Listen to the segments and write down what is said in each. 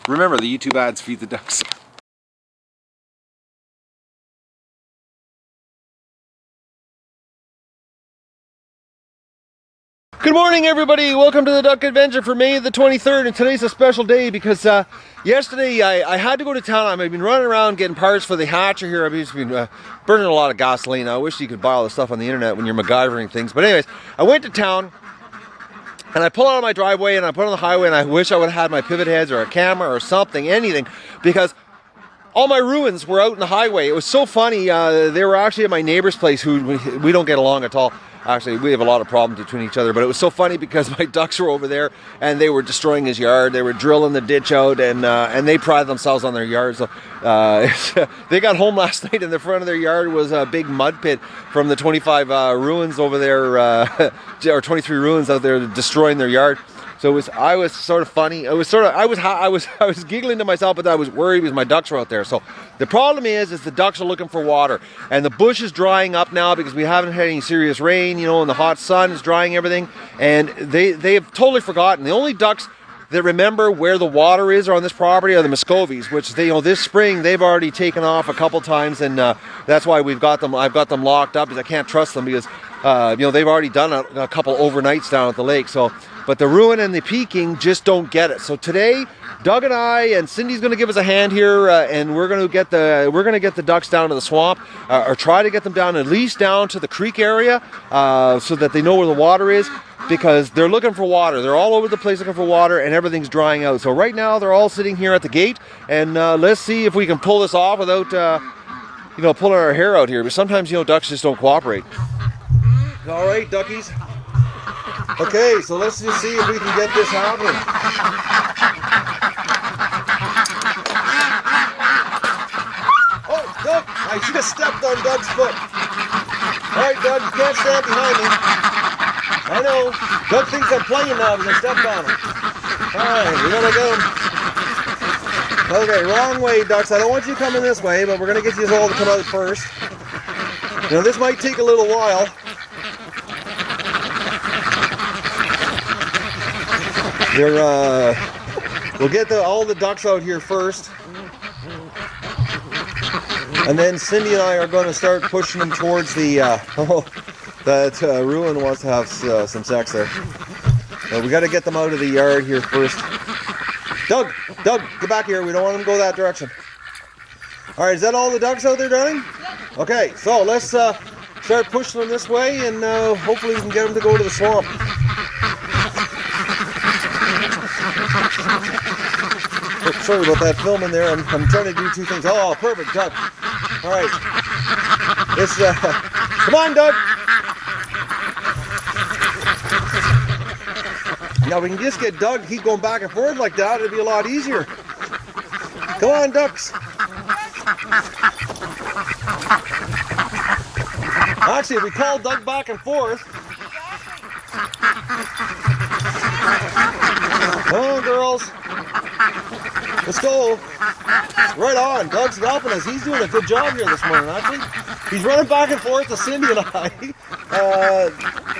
Remember, the YouTube ads feed the ducks. Good morning, everybody. Welcome to the Duck Adventure for May the 23rd, and today's a special day because yesterday I had to go to town. I've been running around getting parts for the hatcher here. I've just been burning a lot of gasoline. I wish you could buy all this stuff on the internet when you're MacGyvering things. But anyways, I went to town and I pull out of my driveway and I put on the highway, and I wish I would have had my pivot heads or a camera or something, anything, because all my ruins were out in the highway. It was so funny. They were actually at my neighbor's place, who we don't get along at all. Actually, we have a lot of problems between each other, but it was so funny because my ducks were over there and they were destroying his yard. They were drilling the ditch out, and they pride themselves on their yard. So they got home last night, and the front of their yard was a big mud pit from the 25 ruins over there, or 23 ruins out there destroying their yard. So I was sort of funny. I was giggling to myself, but I was worried because my ducks were out there. So the problem is the ducks are looking for water, and the bush is drying up now because we haven't had any serious rain, you know, and the hot sun is drying everything. And they have totally forgotten. The only ducks that remember where the water is on this property are the Muscovies, which this spring they've already taken off a couple times, and that's why I've got them locked up, because I can't trust them, because they've already done a couple overnights down at the lake. So. But the Rouen and the Pekin just don't get it. So today, Doug and I and Cindy's going to give us a hand here, and we're going to get the ducks down to the swamp, or try to get them down at least down to the creek area, so that they know where the water is, because they're looking for water. They're all over the place looking for water, and everything's drying out. So right now they're all sitting here at the gate, and let's see if we can pull this off without pulling our hair out here. But sometimes ducks just don't cooperate. All right, duckies. Okay, so let's just see if we can get this happening. Oh, Doug! I should have stepped on Doug's foot. Alright, Doug, you can't stand behind me. I know. Doug thinks I'm playing now because I stepped on him. Alright, we gotta get him. Okay, wrong way, ducks. I don't want you coming this way, but we're gonna get you all to come out first. Now, this might take a little while. We'll get all the ducks out here first, and then Cindy and I are going to start pushing them towards the Rouen wants to have some sex there. So we got to get them out of the yard here first. Doug, get back here. We don't want them to go that direction. All right, is that all the ducks out there, darling? Okay, so let's start pushing them this way, and hopefully we can get them to go to the swamp. Sorry about that filming there. I'm trying to do two things. Oh, perfect, Doug. All right. Come on, Doug. Now we can just get Doug. He's going back and forth like that. It'd be a lot easier. Come on, ducks. Actually, if we call Doug back and forth. Come on, girls. Let's go. Right on. Doug's helping us. He's doing a good job here this morning, actually. He's running back and forth to Cindy and I.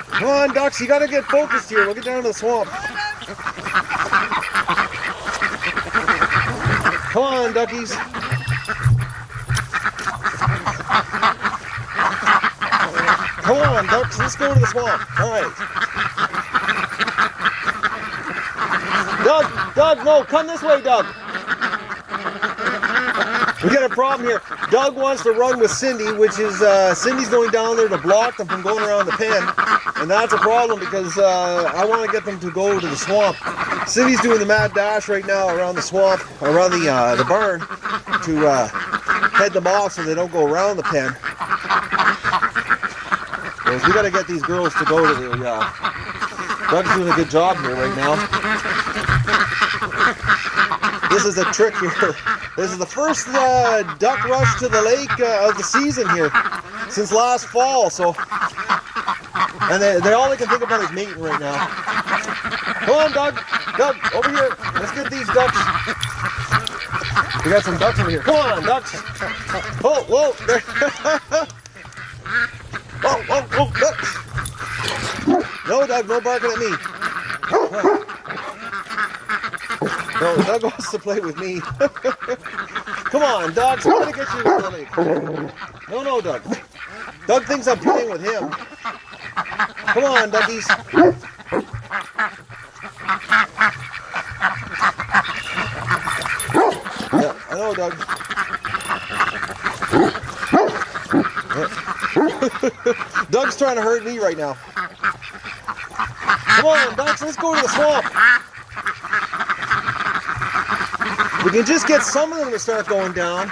Come on, ducks. You got to get focused here. We'll get down to the swamp. Come on, duckies. Come on, ducks. Let's go to the swamp. All right. Doug, no. Come this way, Doug. We got a problem here. Doug wants to run with Cindy, which is Cindy's going down there to block them from going around the pen, and that's a problem because I want to get them to go to the swamp. Cindy's doing the mad dash right now around the swamp, around the barn, to head them off so they don't go around the pen. So we got to get these girls to go to the. Doug's doing a good job here right now. This is a trick here. This is the first duck rush to the lake of the season here since last fall. So, and they all they can think about is mating right now. Come on, Doug. Doug, over here. Let's get these ducks. We got some ducks over here. Come on, ducks. Oh, whoa. Whoa, ducks. No, Doug, no barking at me. No, Doug wants to play with me. Come on, Doug, I'm gonna get you to the lake. No, no, Doug. Doug thinks I'm playing with him. Come on, Duckies. Yeah, I know, Doug. Doug's trying to hurt me right now. Come on, Doug, let's go to the swamp. We can just get some of them to start going down.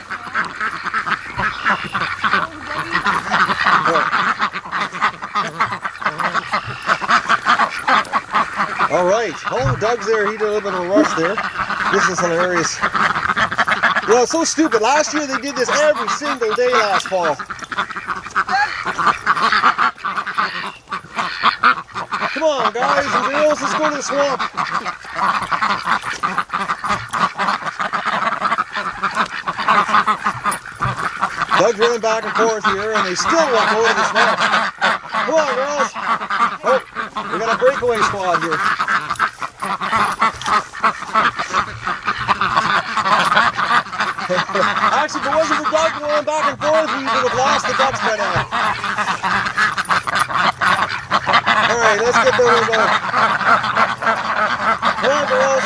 All right. Oh, Doug's there. He did a little bit of a rush there. This is hilarious. You know, it's so stupid. Last year they did this every single day last fall. Come on, guys and girls, let's go to the swamp. Doug's running back and forth here, and they still won't go to the swamp. Come on, girls. Oh, we got a breakaway squad here. Actually, if it wasn't for Doug going back and forth, we would have lost the ducks by now. All right, let's get the one going. Come on, girls.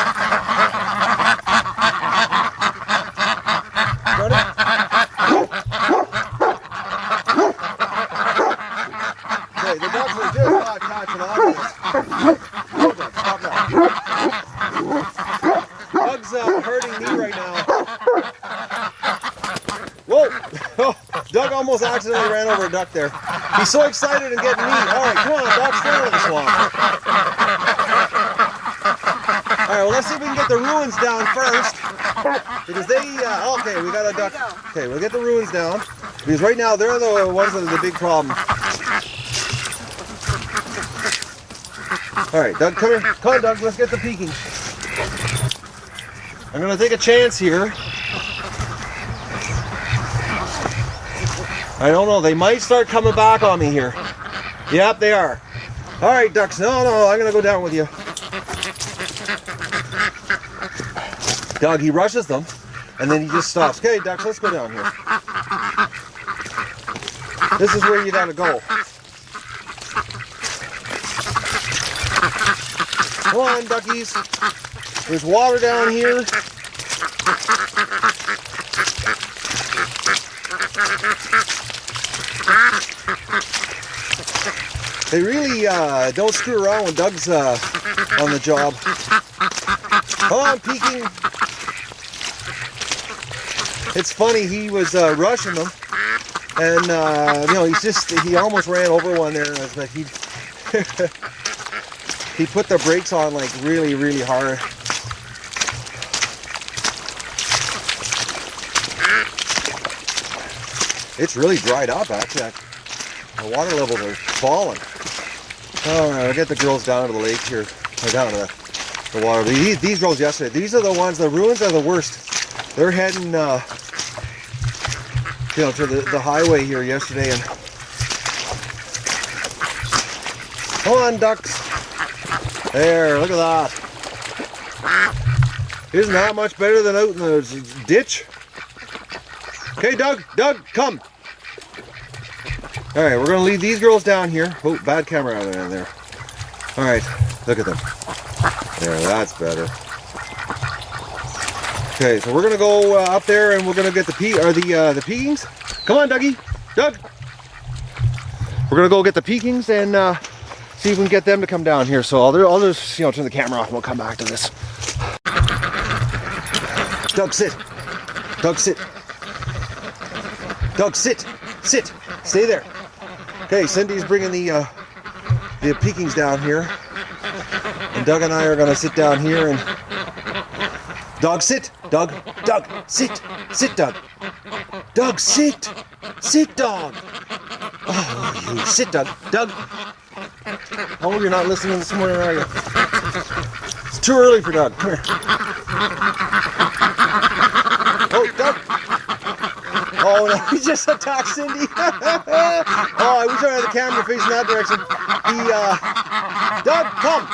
Ready? Okay, the ducks are just not catching on to this. Oh, Doug, stop now. Doug's hurting me right now. Whoa! Oh, Doug almost accidentally ran over a duck there. He's so excited and getting meat. All right, come on, Doug's down in the swamp. All right, well, let's see if we can get the ruins down first. Because they, okay, we got a duck. Okay, we'll get the ruins down. Because right now, they're the ones that are the big problem. All right, Doug, come here. Come on, Doug, let's get the Pekings. I'm going to take a chance here. I don't know, they might start coming back on me here. Yep, they are. All right, ducks, no, I'm going to go down with you. Doug, he rushes them, and then he just stops. Okay, ducks, let's go down here. This is where you got to go. Come on, duckies. There's water down here. They really don't screw around when Doug's on the job. Come on, Peking. It's funny, he was rushing them, and you know, he almost ran over one there, but he he put the brakes on like really, really hard. It's really dried up, actually. The water levels are falling. All right, I'll get the girls down to the lake here, or down to the water. These girls yesterday, these are the ones, the ruins are the worst. They're heading, you know, to the highway here yesterday, and come on, ducks. There, look at that. Isn't that much better than out in the ditch? Okay, Doug, come. All right, we're gonna leave these girls down here. Oh, bad camera out in there. All right, look at them. There, that's better. Okay, so we're gonna go up there and we're gonna get the Pekings. Come on, Dougie, Doug. We're gonna go get the Pekings and see if we can get them to come down here. So I'll just, you know, turn the camera off and we'll come back to this. Doug, sit. Doug, sit. Doug, sit. Sit. Stay there. Okay, Cindy's bringing the Pekings down here, and Doug and I are going to sit down here and Doug, sit. Doug, sit. Sit, Doug. Doug, sit. Sit, Doug. Oh, you sit, Doug. Doug. Oh, you're not listening this morning, are you? It's too early for Doug. Come here. Oh, Doug. Oh, no, he just attacked Cindy. Oh, I wish I had the camera facing that direction. Doug, come.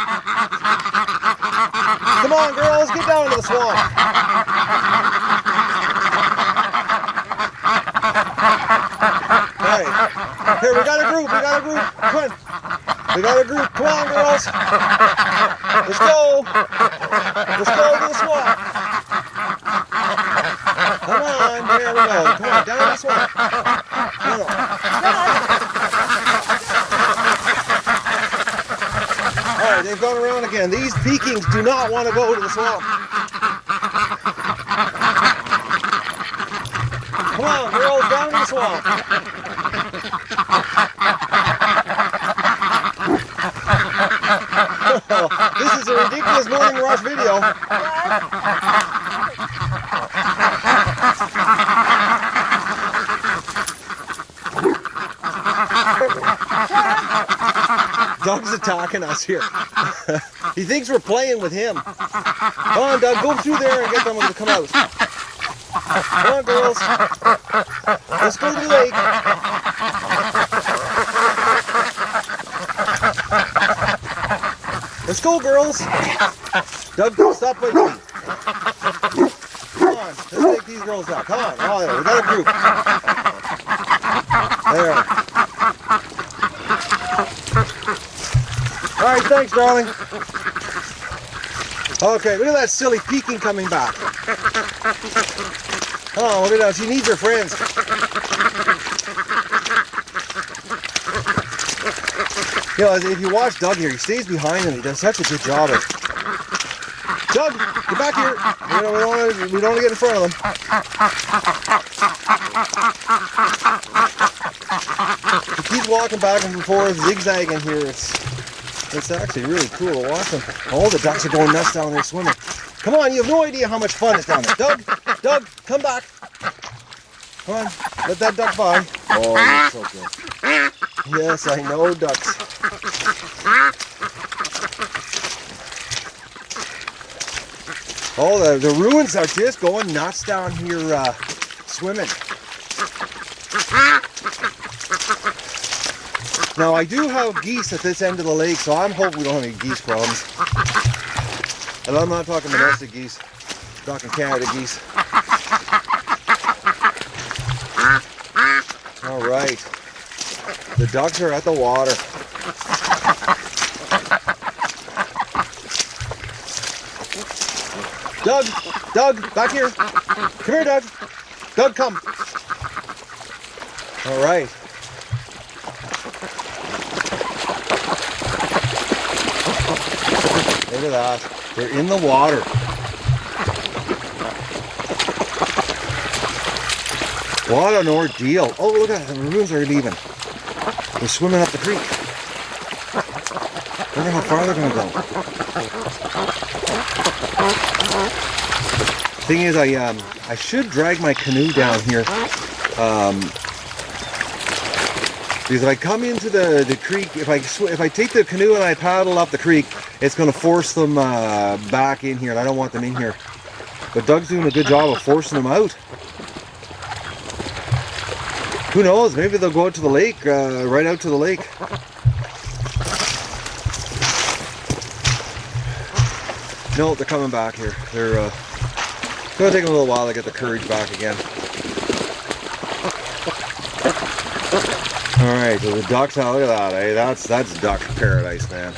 Come on, girls, get down to the swamp. Alright. Here, we got a group. Come on. We got a group. Come on, girls. Let's go. Let's go to the swamp. Come on, there we go. Come on, down to the swamp. No. Alright, they've gone around again. These Pekins do not want to go to the swamp. Come on, girls, down to the swamp. This is a ridiculous morning rush video. Doug's attacking us here. He thinks we're playing with him. Come on, Doug, go through there and get them to come out. Come on, girls. Let's go to the lake. Let's go, girls. Doug, stop by me. Come on, let's take these girls out. Come on. Oh, there, we got a group. There. All right, thanks, darling. Okay, look at that silly Pekin coming back. Oh, look at that. She needs her friends. You know, if you watch Doug here, he stays behind him. He does such a good job of it. Doug, get back here. We don't want to get in front of them. He keeps walking back and forth, zigzagging here. It's actually really cool to watch them. All the ducks are going nuts down there swimming. Come on, you have no idea how much fun is down there. Doug, come back. Come on, let that duck by. Oh, you're so good. Yes, I know ducks. Oh, the ruins are just going nuts down here swimming. Now, I do have geese at this end of the lake, so I'm hoping we don't have any geese problems. And I'm not talking domestic geese, I'm talking Canada geese. All right, the ducks are at the water. Doug, back here. Come here, Doug. Doug, come. All right. Look at that. They're in the water. What an ordeal. Oh, look at that. The maroons are leaving. They're swimming up the creek. Wonder how far they're going to go. Thing is, I should drag my canoe down here. Because if I come into the creek, if I take the canoe and I paddle up the creek, it's going to force them back in here, and I don't want them in here. But Doug's doing a good job of forcing them out. Who knows? Maybe they'll go out to the lake, right out to the lake. No, they're coming back here. They're it's going to take them a little while to get the courage back again. Alright, so the ducks now, look at that, eh? That's duck paradise, man.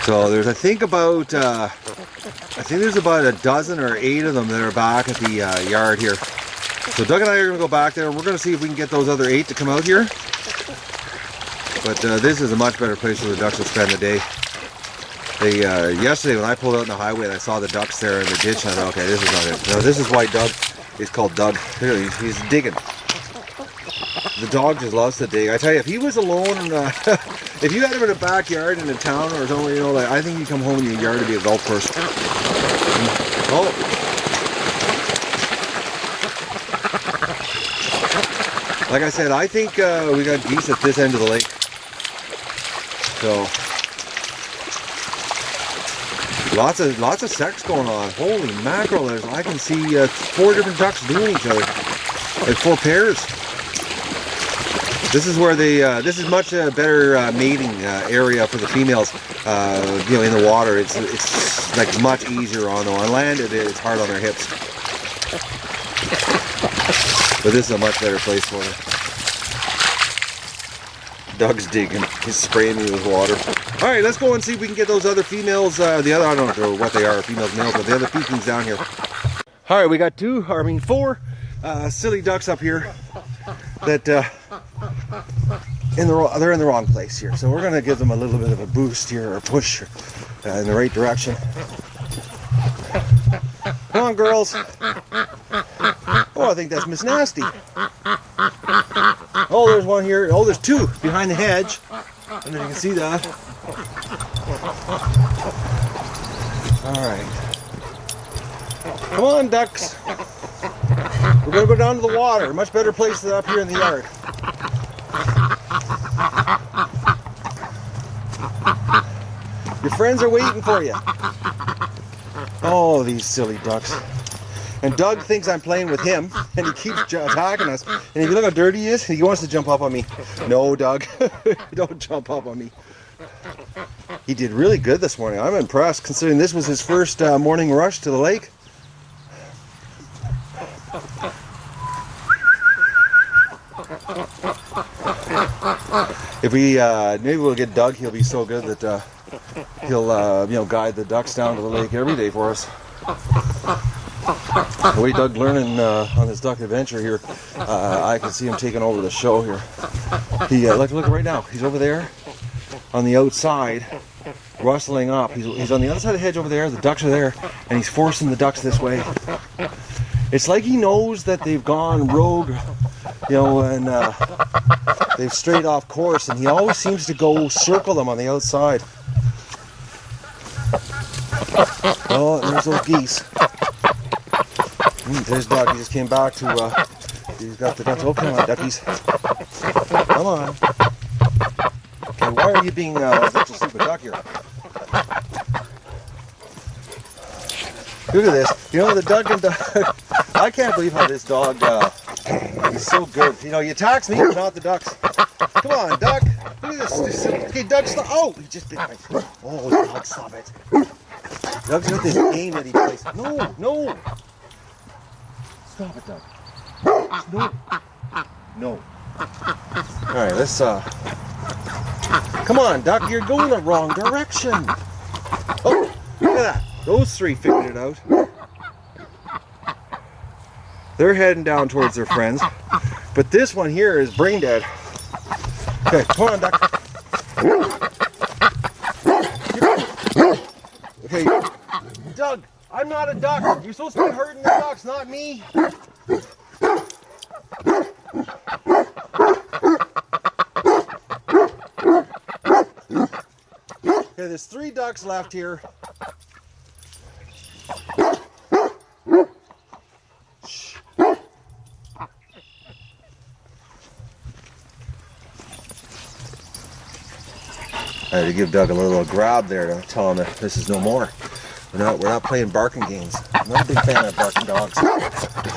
So there's, I think there's about a dozen or 8 of them that are back at the yard here. So Doug and I are going to go back there and we're going to see if we can get those other 8 to come out here. But this is a much better place where the ducks will spend the day. Yesterday when I pulled out on the highway and I saw the ducks there in the ditch, I thought, okay, this is not it. No, this is why Doug is called Doug. He's digging. The dog just loves to dig. I tell you, if he was alone, and if you had him in a backyard in a town or somewhere, you know, like, I think he'd come home in your yard to be a golf course. Oh. Like I said, I think we got geese at this end of the lake. So lots of sex going on. Holy mackerel! I can see 4 different ducks doing each other, like 4 pairs. This is where they, this is much better mating area for the females, you know, in the water. It's like much easier on land. It's hard on their hips. But this is a much better place for them. Doug's digging. He's spraying me with water. All right, let's go and see if we can get those other females, I don't know what they are, females, males, but the other Pekins down here. All right, we got four silly ducks up here that they're in the wrong place here. So we're gonna give them a little bit of a boost here, or push in the right direction. Come on, girls. Oh, I think that's Miss Nasty. Oh, there's one here. Oh, there's two behind the hedge. I don't know if you can see that. All right. Come on, ducks. We're going to go down to the water. Much better place than up here in the yard. Your friends are waiting for you. Oh, these silly ducks. And Doug thinks I'm playing with him, and he keeps attacking us. And if you look how dirty he is, he wants to jump up on me. No, Doug, don't jump up on me. He did really good this morning. I'm impressed, considering this was his first morning rush to the lake. If we maybe we'll get Doug, he'll be so good that he'll you know, guide the ducks down to the lake every day for us. The way Doug's learning on his duck adventure here, I can see him taking over the show here. He look right now. He's over there on the outside, rustling up. He's on the other side of the hedge over there. The ducks are there, and he's forcing the ducks this way. It's like he knows that they've gone rogue, you know, and they've strayed off course, and he always seems to go circle them on the outside. Oh, there's those geese. There's Doug. He just came back to, he's got the ducks. Oh, come on, duckies. Come on. Okay, why are you being such a stupid duck here? Look at this. You know, the Doug and Doug, I can't believe how this dog, he's so good. You know, he attacks me, but not the ducks. Come on, Doug. Look at this. Okay, Doug, stop. Oh, he just bit my foot. Oh, Doug, stop it. Doug's got this game that he plays. No, no. Stop it, Doug. No. No. All right, let's, come on, Doug, you're going the wrong direction. Oh, look at that. Those three figured it out. They're heading down towards their friends. But this one here is brain dead. Okay, come on, Doug. Okay, Doug, I'm not a duck. You're supposed to be hurting the ducks, not me. Okay, there's 3 ducks left here. I had to give Doug a little grab there to tell him that this is no more. We're not playing barking games. I'm not a big fan of barking dogs.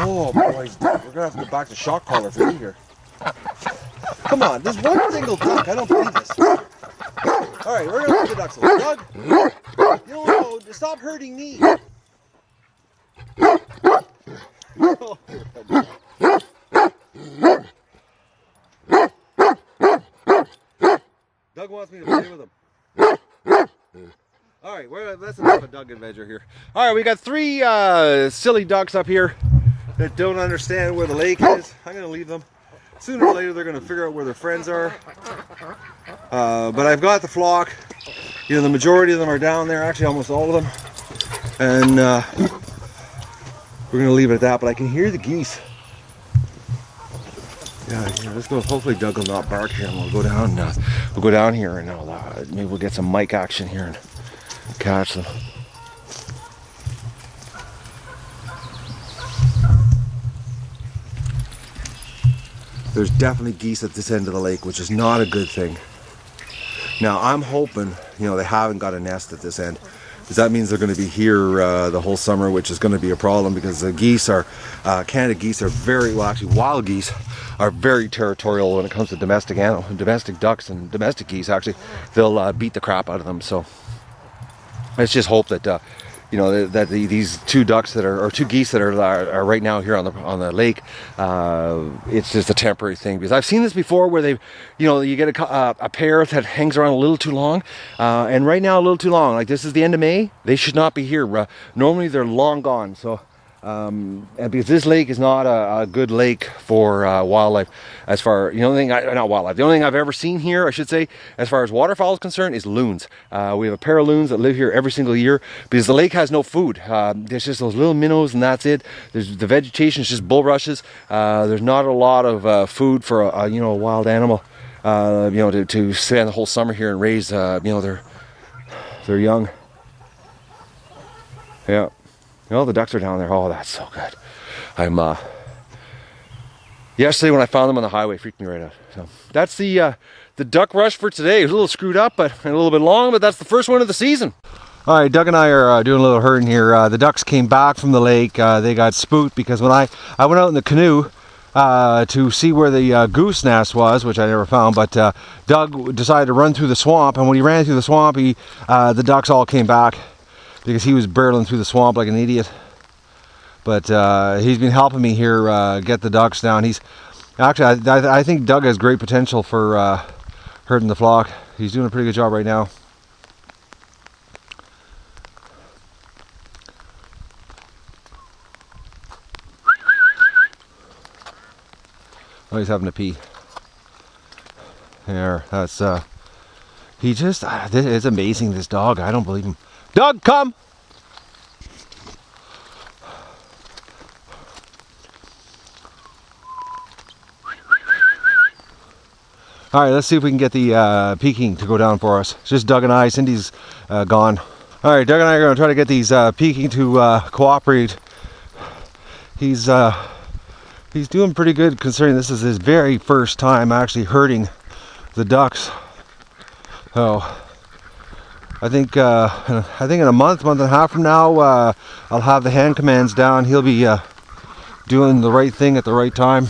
Oh boys, we're gonna have to go back to shock collar for you here. Come on, there's one single duck. I don't believe this. All right, we're gonna put the ducks away. Doug, you don't know. Stop hurting me. Doug wants me to play with him. All right, that's enough of Doug adventure here. All right, we got 3 silly ducks up here that don't understand where the lake is. I'm going to leave them. Sooner or later, they're going to figure out where their friends are. But I've got the flock. You know, the majority of them are down there. Actually, almost all of them. And we're going to leave it at that. But I can hear the geese. Yeah, let's go. Hopefully Doug will not bark here, and we'll go down. We'll go down here, and maybe we'll get some mic action here and catch them. There's definitely geese at this end of the lake, which is not a good thing. Now I'm hoping, you know, they haven't got a nest at this end, because that means they're going to be here the whole summer, which is going to be a problem because the geese are, Canada geese are very, well actually wild geese are very territorial when it comes to domestic ducks and domestic geese. Actually, they'll beat the crap out of them. So let's just hope that you know that these two ducks that are, or two geese that are right now here on the lake, it's just a temporary thing, because I've seen this before where they, you know, you get a pair that hangs around a little too long, and right now a little too long. Like this is the end of May, they should not be here. Normally they're long gone. So and because this lake is not a good lake for wildlife, as far, you know, not wildlife, the only thing I've ever seen here, I should say, as far as waterfowl is concerned, is loons. We have a pair of loons that live here every single year because the lake has no food. There's just those little minnows and that's it. There's the vegetation is just bulrushes. There's not a lot of food for you know, a wild animal, you know, to spend the whole summer here and raise you know, their young. Yeah. Oh, the ducks are down there. Oh, that's so good. Yesterday when I found them on the highway, freaked me right out. So that's the duck rush for today. It was a little screwed up, but a little bit long, but that's the first one of the season. All right, Doug and I are doing a little herding here. The ducks came back from the lake. They got spooked because when I went out in the canoe to see where the goose nest was, which I never found, but Doug decided to run through the swamp, and when he ran through the swamp, the ducks all came back, because he was barreling through the swamp like an idiot. But he's been helping me here get the ducks down. He's actually, I think Doug has great potential for herding the flock. He's doing a pretty good job right now. Oh, he's having to pee. There, that's he just, it's amazing, this dog. I don't believe him. Doug, come! All right, let's see if we can get the Peking to go down for us. It's just Doug and I. Cindy's gone. All right, Doug and I are going to try to get these Peking to cooperate. He's doing pretty good, considering this is his very first time actually herding the ducks. Oh. I think in a month and a half from now, I'll have the hand commands down. He'll be doing the right thing at the right time.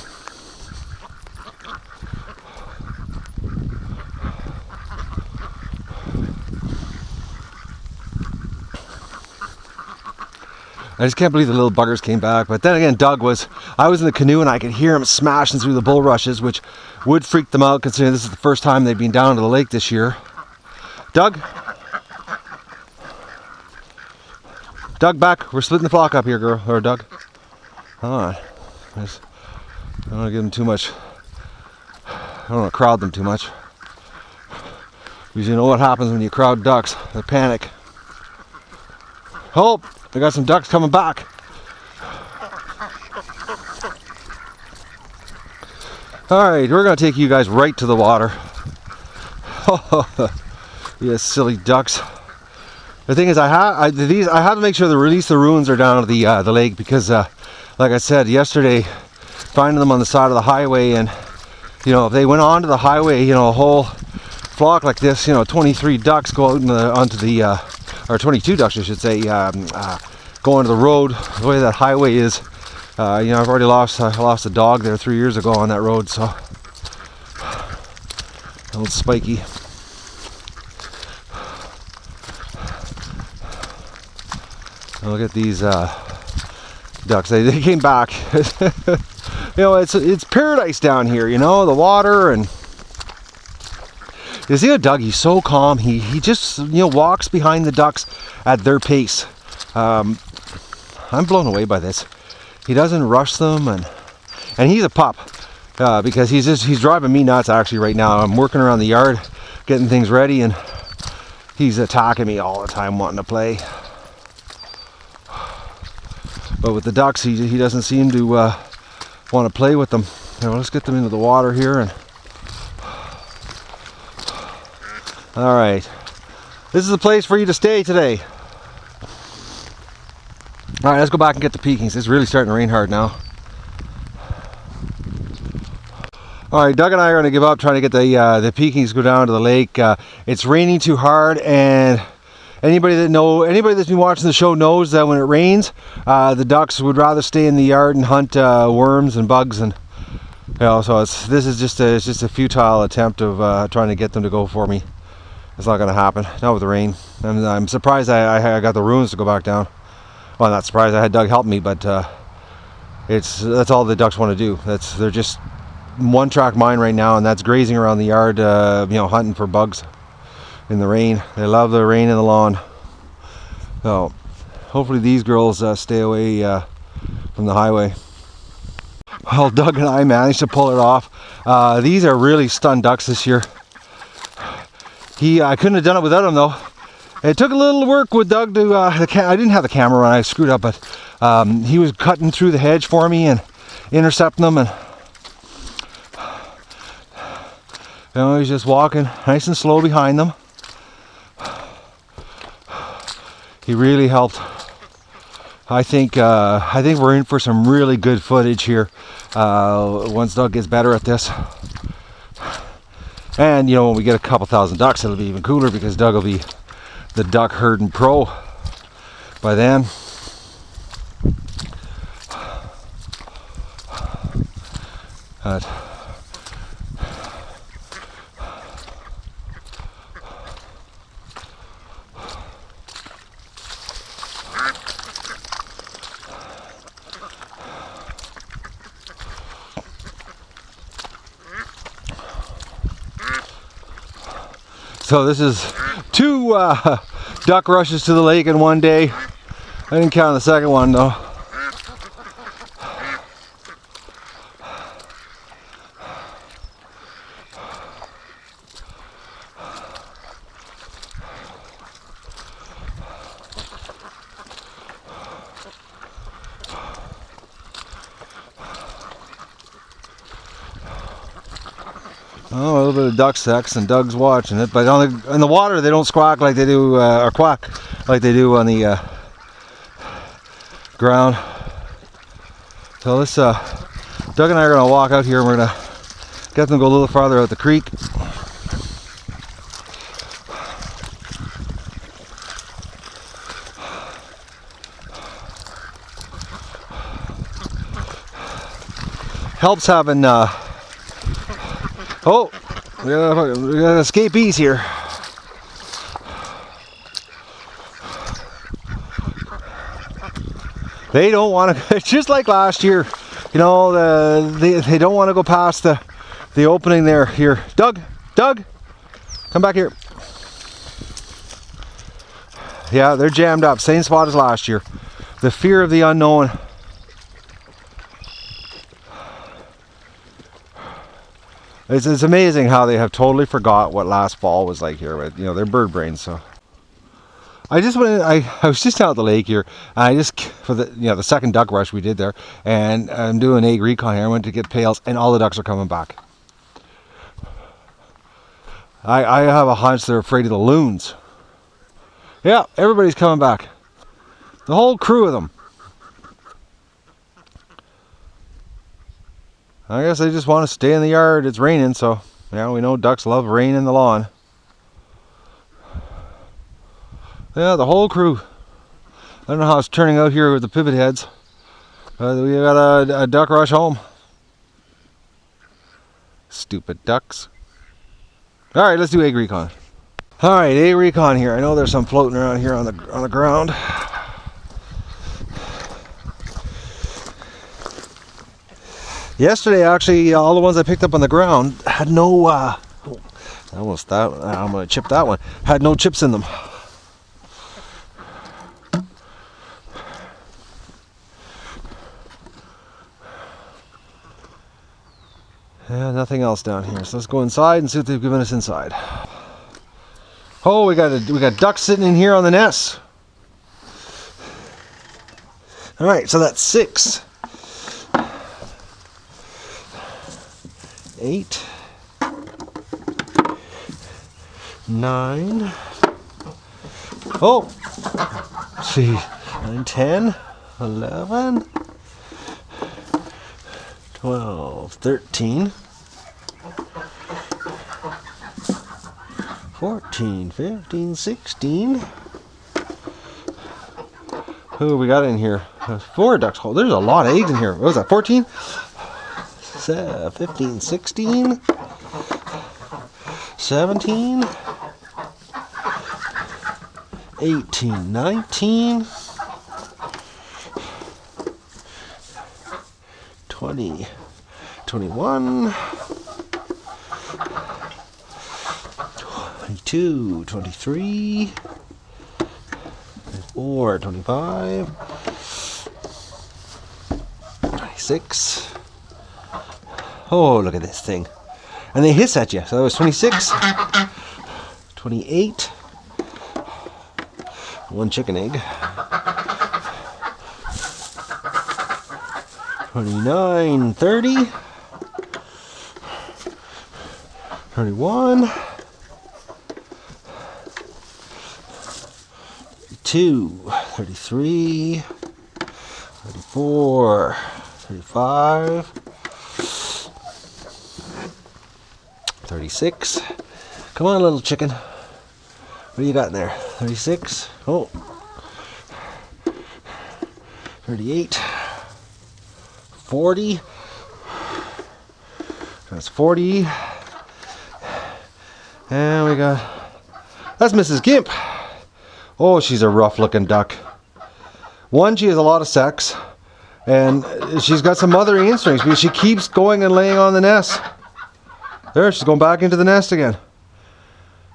I just can't believe the little buggers came back. But then again, I was in the canoe and I could hear him smashing through the bulrushes, which would freak them out, considering this is the first time they've been down to the lake this year. Doug? Doug, back. We're splitting the flock up here, girl. Or Doug. Come on. I don't want to give them too much. I don't want to crowd them too much. Because you know what happens when you crowd ducks. They panic. Oh, I got some ducks coming back. Alright, we're going to take you guys right to the water. Yes, silly ducks. The thing is, I have to make sure to release the ruins are down to the lake, because like I said yesterday, finding them on the side of the highway, and you know, if they went onto the highway, you know, a whole flock like this, you know, 23 ducks go out onto the or 22 ducks I should say, go onto the road the way that highway is. You know, I've already lost a dog there 3 years ago on that road, so old Spiky. Look at these ducks. They came back. You know, it's paradise down here. You know, the water, and you see a Doug. He's so calm. He just, you know, walks behind the ducks at their pace. I'm blown away by this. He doesn't rush them, and he's a pup, because he's driving me nuts actually right now. I'm working around the yard, getting things ready, and he's attacking me all the time, wanting to play. But with the ducks, he doesn't seem to want to play with them. You know, let's get them into the water here. And all right, this is the place for you to stay today. All right, let's go back and get the Pekings. It's really starting to rain hard now. All right, Doug and I are going to give up trying to get the Pekings to go down to the lake. It's raining too hard, and anybody that's been watching the show knows that when it rains, the ducks would rather stay in the yard and hunt worms and bugs, and so this is just a futile attempt of trying to get them to go for me. It's not going to happen, not with the rain. I'm surprised I got the ruins to go back down. Well, I'm not surprised. I had Doug help me, but that's all the ducks want to do. They're just one track mind right now, and that's grazing around the yard, hunting for bugs in the rain. They love the rain and the lawn. So hopefully these girls stay away from the highway. Well, Doug and I managed to pull it off. These are really stunned ducks this year. I couldn't have done it without him though. It took a little work with Doug to, I didn't have the camera on, I screwed up, but he was cutting through the hedge for me and intercepting them, and he's just walking nice and slow behind them. He really helped. I think we're in for some really good footage here once Doug gets better at this. And when we get a couple thousand ducks, it'll be even cooler because Doug will be the duck herding pro by then. So this is 2 duck rushes to the lake in one day. I didn't count the second one though. Oh, a little bit of duck sex, and Doug's watching it. But in the water, they don't squawk like they do, or quack like they do on the ground. So let's, Doug and I are going to walk out here, and we're going to get them to go a little farther out the creek. Helps having oh, we got escapees here. They don't want to. It's just like last year, they don't want to go past the opening there. Here, Doug, come back here. Yeah, they're jammed up. Same spot as last year. The fear of the unknown. It's amazing how they have totally forgot what last fall was like here. But they're bird brains. So I just went. I was just out at the lake here. I just for the second duck rush we did there, and I'm doing egg recon here. I went to get pails, and all the ducks are coming back. I have a hunch they're afraid of the loons. Yeah, everybody's coming back. The whole crew of them. I guess they just want to stay in the yard. It's raining, so we know ducks love rain in the lawn. Yeah, the whole crew. I don't know how it's turning out here with the pivot heads. We got a duck rush home. Stupid ducks. Alright, let's do egg recon. Alright, egg recon here. I know there's some floating around here on the ground. Yesterday, actually, all the ones I picked up on the ground had no, I'm going to chip that one, had no chips in them. Yeah, nothing else down here. So let's go inside and see what they've given us inside. Oh, we got ducks sitting in here on the nest. All right, so that's 6. 8, 9, oh, let's see, 9, 10, 11, 12, 13, 14, 15, 16, Who we got in here? 4 ducks. Oh, there's a lot of eggs in here. What was that, 14? 15, 16, 17, 18, 19, 20, 21, 22, 23, 24, 25, 26. Oh, look at this thing. And they hiss at you. So that was 26, 28, 1 chicken egg, 29, 30, 31, 32, 33, 34, 35, 36. Come on, little chicken. What do you got in there? 36. Oh. 38. 40. That's 40. And we got... That's Mrs. Gimp. Oh, she's a rough looking duck. One, she has a lot of sex. And she's got some mothering instincts because she keeps going and laying on the nest. There, she's going back into the nest again.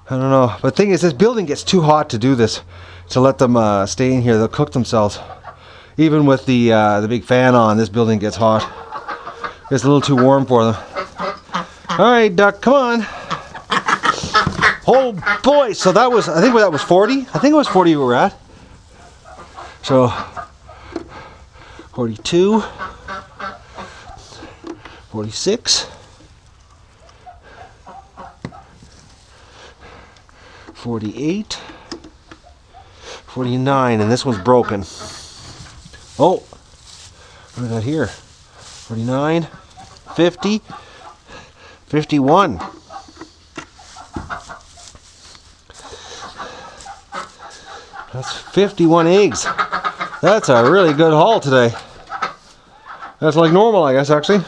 I don't know. But the thing is, this building gets too hot to do this. To let them stay in here. They'll cook themselves. Even with the big fan on, this building gets hot. It's a little too warm for them. Alright, duck, come on. Oh boy, so that was, I think that was 40. I think it was 40 we were at. So, 42. 46. 48, 49, and this one's broken. Oh, what do we got here? 49, 50, 51. That's 51 eggs. That's a really good haul today. That's like normal, I guess, actually.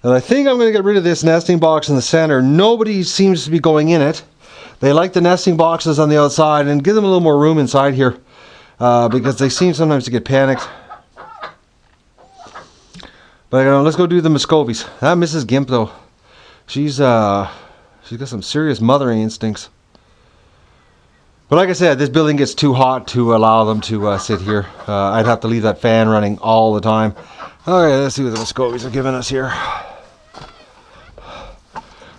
And I think I'm going to get rid of this nesting box in the center. Nobody seems to be going in it. They like the nesting boxes on the outside and give them a little more room inside here because they seem sometimes to get panicked. But let's go do the Muscovies. That Mrs. Gimp though, she's got some serious mothering instincts. But like I said, this building gets too hot to allow them to sit here. I'd have to leave that fan running all the time. Okay, let's see what the Muscovies are giving us here.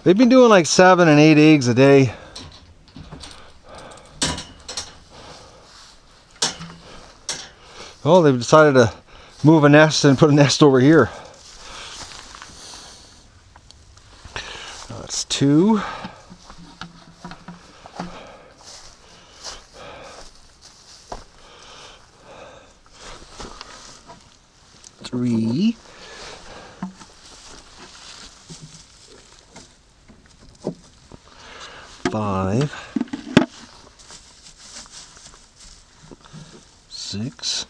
They've been doing like 7 and 8 eggs a day. Oh, they've decided to move a nest and put a nest over here. That's 2. 3. 5. 6.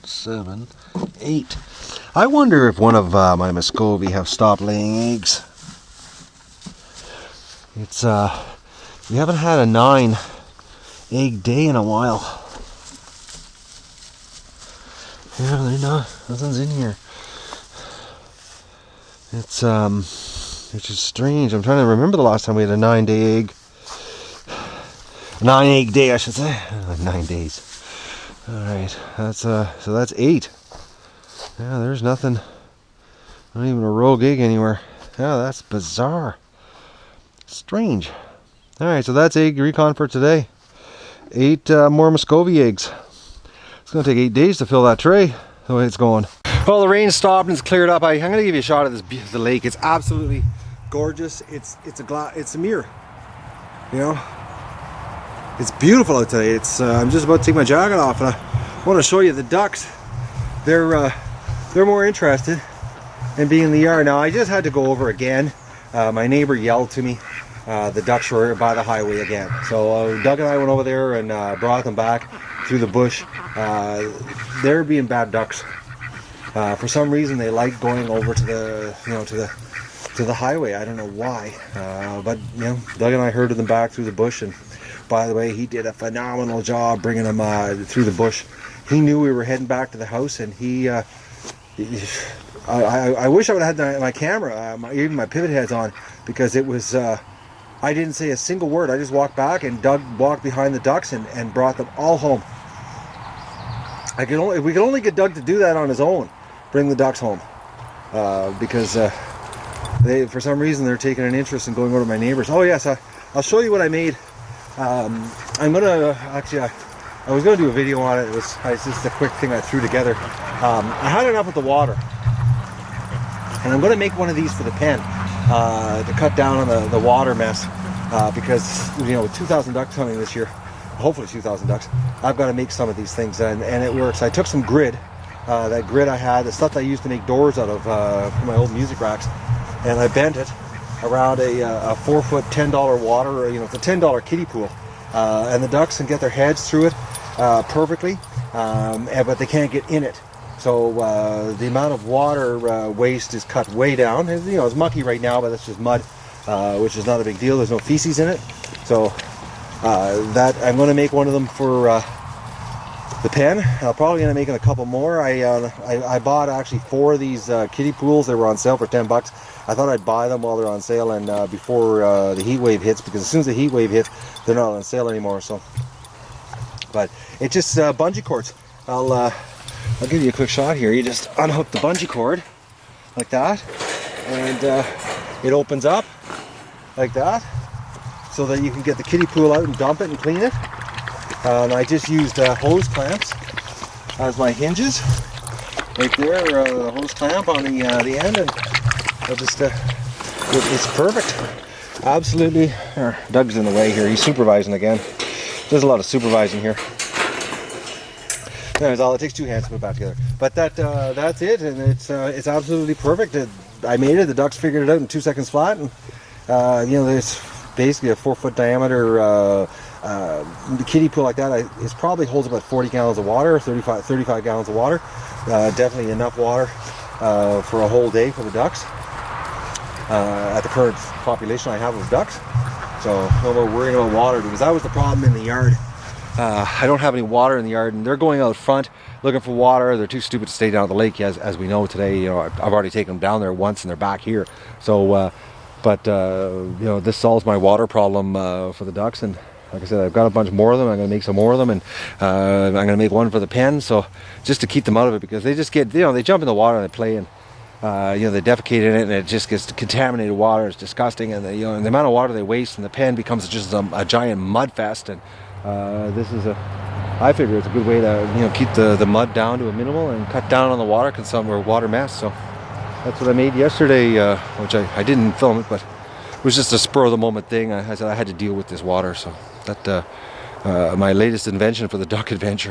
7, 8. I wonder if one of my Muscovy have stopped laying eggs. It's we haven't had a 9 egg day in a while. Yeah, they're not. Nothing's in here. It's just strange. I'm trying to remember the last time we had a 9-day egg. 9 egg day, I should say. 9 days. Alright, that's so that's 8. Yeah, there's nothing. Not even a rogue egg anywhere. Yeah, that's bizarre. Strange. Alright, so that's egg recon for today. 8 more Muscovy eggs. It's going to take 8 days to fill that tray, the way it's going. Well, the rain stopped and it's cleared up. I'm going to give you a shot of the lake. It's absolutely gorgeous. It's a mirror. You know? It's beautiful out today. I'm just about to take my jacket off and I want to show you the ducks. They're more interested in being in the yard. Now, I just had to go over again. My neighbor yelled to me the ducks were by the highway again. So Doug and I went over there and brought them back through the bush. They're being bad ducks. For some reason, they like going over to the highway. I don't know why, but Doug and I herded them back through the bush. And by the way, he did a phenomenal job bringing them through the bush. He knew we were heading back to the house, and I wish I would have had my camera, even my pivot heads on, because it was. I didn't say a single word. I just walked back, and Doug walked behind the ducks and brought them all home. If we could only get Doug to do that on his own, bring the ducks home, because they, for some reason, they're taking an interest in going over to my neighbors. Oh yes, I'll show you what I made. I'm gonna actually. I was gonna do a video on it. It's just a quick thing I threw together. I had enough with the water, and I'm gonna make one of these for the pen to cut down on the water mess, because with 2,000 ducks coming this year, hopefully 2,000 ducks, I've got to make some of these things, and it works. I took some grid, that grid I had, the stuff I used to make doors out of for my old music racks, and I bent it around a 4-foot $10 water, it's a $10 kiddie pool, and the ducks can get their heads through it perfectly, but they can't get in it. So the amount of water waste is cut way down. It's mucky right now, but that's just mud, which is not a big deal. There's no feces in it. So that I'm going to make one of them for the pen. I'm probably going to make a couple more. I bought actually 4 of these kiddie pools. They were on sale for $10. I thought I'd buy them while they're on sale and before the heat wave hits, because as soon as the heat wave hits, they're not on sale anymore. So, but it's just bungee cords. I'll give you a quick shot here. You just unhook the bungee cord like that, and it opens up like that, so that you can get the kiddie pool out and dump it and clean it. And I just used hose clamps as my hinges right there, the hose clamp on the end, and I just it's perfect. Absolutely. Doug's in the way here. He's supervising again. There's a lot of supervising here. That's all. It takes 2 hands to put it back together. But that's it, and it's absolutely perfect. I made it. The ducks figured it out in 2 seconds flat, and there's basically a 4-foot diameter the kiddie pool like that. It probably holds about 40 gallons of water, 35 gallons of water. Definitely enough water for a whole day for the ducks. At the current population I have of ducks, so no more worrying about water, because that was the problem in the yard. I don't have any water in the yard, and they're going out front looking for water. They're too stupid to stay down at the lake, as we know today. I've already taken them down there once, and they're back here. So, this solves my water problem for the ducks. And like I said, I've got a bunch more of them. I'm going to make some more of them, and I'm going to make one for the pen. So just to keep them out of it, because they just get, they jump in the water and they play, and they defecate in it, and it just gets contaminated water. It's disgusting, and and the amount of water they waste, and the pen becomes just a giant mud fest. And I figure it's a good way to keep the mud down to a minimal and cut down on the water consumption or water mess. So that's what I made yesterday, which I didn't film it, but it was just a spur of the moment thing. I said I had to deal with this water, so that my latest invention for the duck adventure.